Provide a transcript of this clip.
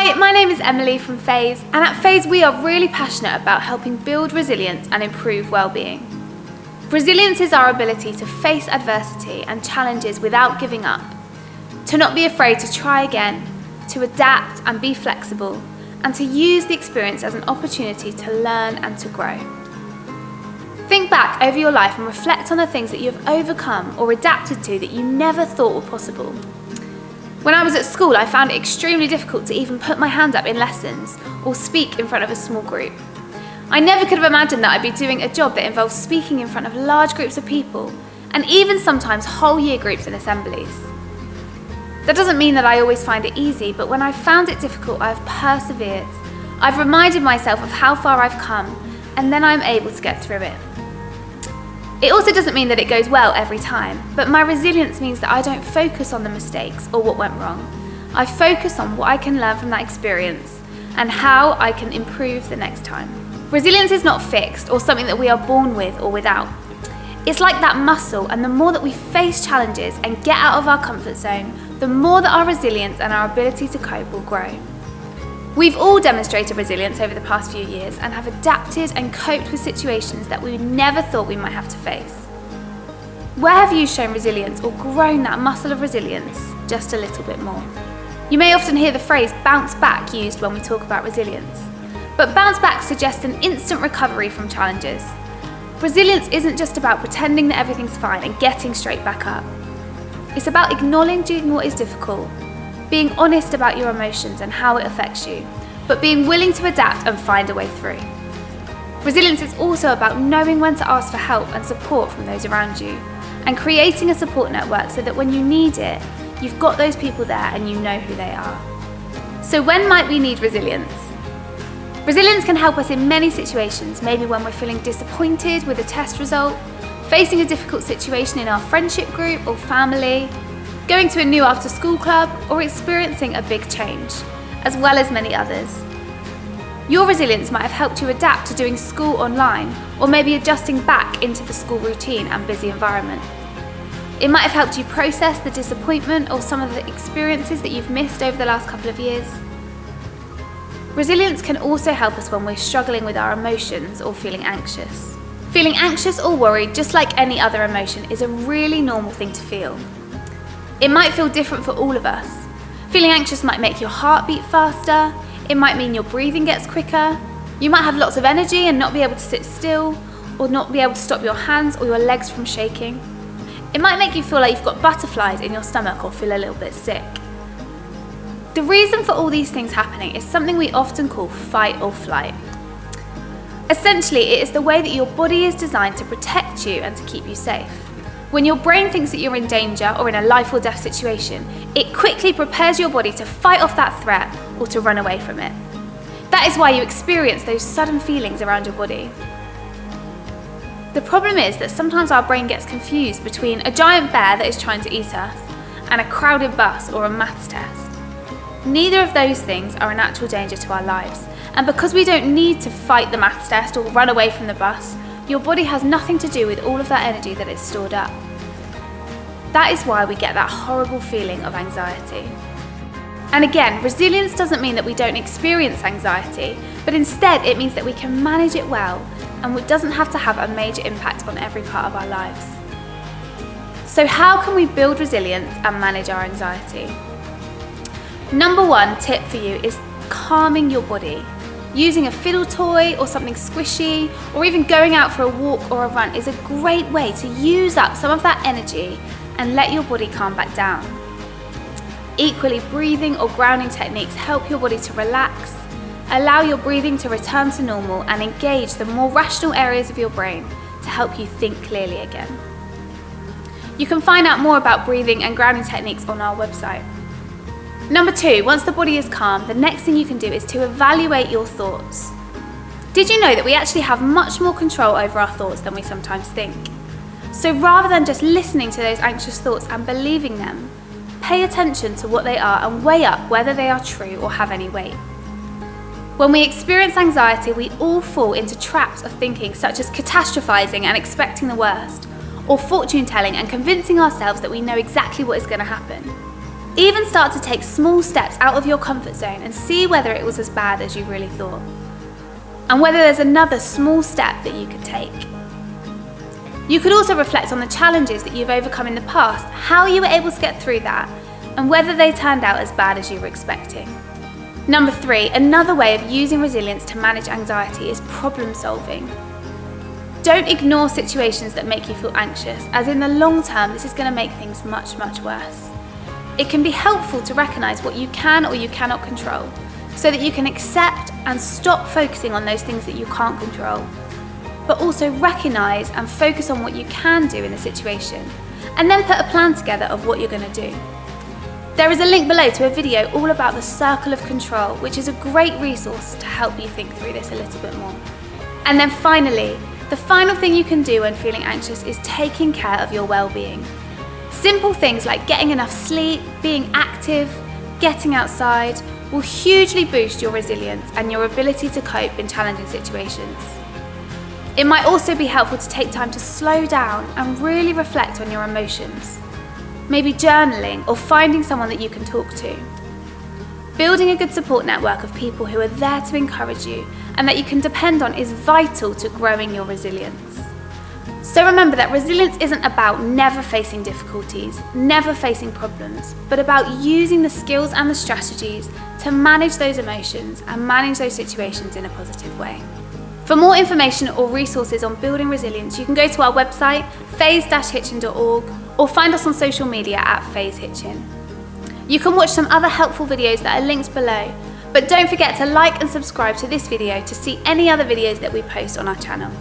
Hi, my name is Emily from Phase, and at Phase we are really passionate about helping build resilience and improve well-being. Resilience is our ability to face adversity and challenges without giving up, to not be afraid to try again, to adapt and be flexible, and to use the experience as an opportunity to learn and to grow. Think back over your life and reflect on the things that you have overcome or adapted to that you never thought were possible. When I was at school, I found it extremely difficult to even put my hand up in lessons or speak in front of a small group. I never could have imagined that I'd be doing a job that involves speaking in front of large groups of people, and even sometimes whole year groups and assemblies. That doesn't mean that I always find it easy, but when I've found it difficult, I've persevered. I've reminded myself of how far I've come, and then I'm able to get through it. It also doesn't mean that it goes well every time, but my resilience means that I don't focus on the mistakes or what went wrong. I focus on what I can learn from that experience and how I can improve the next time. Resilience is not fixed or something that we are born with or without. It's like that muscle, and the more that we face challenges and get out of our comfort zone, the more that our resilience and our ability to cope will grow. We've all demonstrated resilience over the past few years and have adapted and coped with situations that we never thought we might have to face. Where have you shown resilience or grown that muscle of resilience just a little bit more? You may often hear the phrase bounce back used when we talk about resilience, but bounce back suggests an instant recovery from challenges. Resilience isn't just about pretending that everything's fine and getting straight back up. It's about acknowledging what is difficult, being honest about your emotions and how it affects you, but being willing to adapt and find a way through. Resilience is also about knowing when to ask for help and support from those around you, and creating a support network so that when you need it, you've got those people there and you know who they are. So when might we need resilience? Resilience can help us in many situations, maybe when we're feeling disappointed with a test result, facing a difficult situation in our friendship group or family, going to a new after-school club, or experiencing a big change, as well as many others. Your resilience might have helped you adapt to doing school online, or maybe adjusting back into the school routine and busy environment. It might have helped you process the disappointment or some of the experiences that you've missed over the last couple of years. Resilience can also help us when we're struggling with our emotions or feeling anxious. Feeling anxious or worried, just like any other emotion, is a really normal thing to feel. It might feel different for all of us. Feeling anxious might make your heart beat faster. It might mean your breathing gets quicker. You might have lots of energy and not be able to sit still, or not be able to stop your hands or your legs from shaking. It might make you feel like you've got butterflies in your stomach or feel a little bit sick. The reason for all these things happening is something we often call fight or flight. Essentially, it is the way that your body is designed to protect you and to keep you safe. When your brain thinks that you're in danger or in a life or death situation, it quickly prepares your body to fight off that threat or to run away from it. That is why you experience those sudden feelings around your body. The problem is that sometimes our brain gets confused between a giant bear that is trying to eat us and a crowded bus or a maths test. Neither of those things are an actual danger to our lives, and because we don't need to fight the maths test or run away from the bus, your body has nothing to do with all of that energy that is stored up. That is why we get that horrible feeling of anxiety. And again, resilience doesn't mean that we don't experience anxiety, but instead it means that we can manage it well, and it doesn't have to have a major impact on every part of our lives. So how can we build resilience and manage our anxiety? Number one tip for you is calming your body. Using a fiddle toy or something squishy, or even going out for a walk or a run is a great way to use up some of that energy and let your body calm back down. Equally, breathing or grounding techniques help your body to relax, allow your breathing to return to normal, and engage the more rational areas of your brain to help you think clearly again. You can find out more about breathing and grounding techniques on our website. Number two, once the body is calm, the next thing you can do is to evaluate your thoughts. Did you know that we actually have much more control over our thoughts than we sometimes think? So rather than just listening to those anxious thoughts and believing them, pay attention to what they are and weigh up whether they are true or have any weight. When we experience anxiety, we all fall into traps of thinking such as catastrophizing and expecting the worst, or fortune telling and convincing ourselves that we know exactly what is going to happen. Even start to take small steps out of your comfort zone and see whether it was as bad as you really thought, and whether there's another small step that you could take. You could also reflect on the challenges that you've overcome in the past, how you were able to get through that, and whether they turned out as bad as you were expecting. Number 3, another way of using resilience to manage anxiety is problem solving. Don't ignore situations that make you feel anxious, as in the long term this is going to make things much, much worse. It can be helpful to recognise what you can or you cannot control, so that you can accept and stop focusing on those things that you can't control, but also recognise and focus on what you can do in the situation, and then put a plan together of what you're going to do. There is a link below to a video all about the circle of control, which is a great resource to help you think through this a little bit more. And then finally, the final thing you can do when feeling anxious is taking care of your well-being. Simple things like getting enough sleep, being active, getting outside will hugely boost your resilience and your ability to cope in challenging situations. It might also be helpful to take time to slow down and really reflect on your emotions. Maybe journaling or finding someone that you can talk to. Building a good support network of people who are there to encourage you and that you can depend on is vital to growing your resilience. So remember that resilience isn't about never facing difficulties, never facing problems, but about using the skills and the strategies to manage those emotions and manage those situations in a positive way. For more information or resources on building resilience, you can go to our website, phase-hitchin.org, or find us on social media at phase-hitchin. You can watch some other helpful videos that are linked below, but don't forget to like and subscribe to this video to see any other videos that we post on our channel.